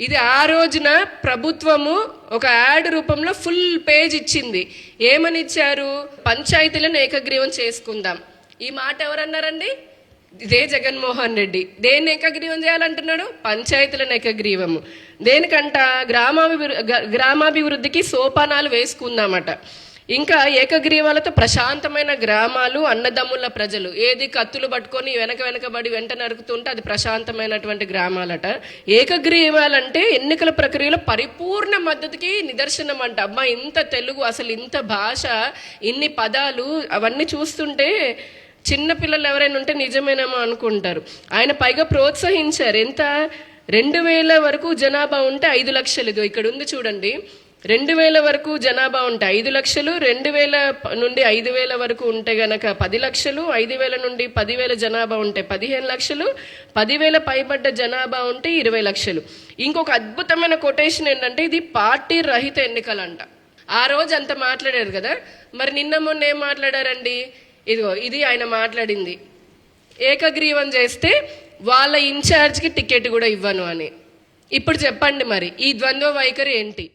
ఇది ఆ రోజున ప్రభుత్వము ఒక యాడ్ రూపంలో ఫుల్ పేజ్ ఇచ్చింది. ఏమని ఇచ్చారు? పంచాయతీలను ఏకగ్రీవం చేసుకుందాం. ఈ మాట ఎవరన్నారండి? ఇదే జగన్మోహన్ రెడ్డి. దేన్ని ఏకగ్రీవం చేయాలంటున్నాడు? పంచాయతీలను ఏకగ్రీవము. దేనికంట? గ్రామాభివృద్ధికి సోపానాలు వేసుకుందామట. ఇంకా ఏకగ్రీవాలతో ప్రశాంతమైన గ్రామాలు, అన్నదమ్ముల ప్రజలు. ఏది కత్తులు పట్టుకొని వెనకబడి వెంట నరుకుతుంటే అది ప్రశాంతమైనటువంటి గ్రామాలట. ఏకగ్రీవాలంటే ఎన్నికల ప్రక్రియలో పరిపూర్ణ మద్దతుకి నిదర్శనం అంట. అమ్మా, ఇంత తెలుగు, అసలు ఇంత భాష, ఇన్ని పదాలు, అవన్నీ చూస్తుంటే చిన్నపిల్లలు ఎవరైనా ఉంటే నిజమేనేమో అనుకుంటారు. ఆయన పైగా ప్రోత్సహించారు. ఎంత? 2000 వరకు జనాభా ఉంటే 5 లక్షలు. ఇది ఇక్కడ ఉంది చూడండి. 2000 వరకు జనాభా ఉంటే 5 లక్షలు, 2000 నుండి 5000 వరకు ఉంటే గనక 10 లక్షలు, 5000 నుండి 10,000 జనాభా ఉంటే 15 లక్షలు, 10,000 పైబడ్డ జనాభా ఉంటే 20 లక్షలు. ఇంకొక అద్భుతమైన కొటేషన్ ఏంటంటే, ఇది పార్టీ రహిత ఎన్నికలంట. ఆ రోజు అంత మాట్లాడారు కదా, మరి నిన్న మొన్న ఏం మాట్లాడారండి? ఇదిగో ఇది ఆయన మాట్లాడింది. ఏకగ్రీవం చేస్తే వాళ్ళ ఇన్ఛార్జ్కి టికెట్ కూడా ఇవ్వను అని. ఇప్పుడు చెప్పండి మరి ఈ ద్వంద్వ వైఖరి ఏంటి?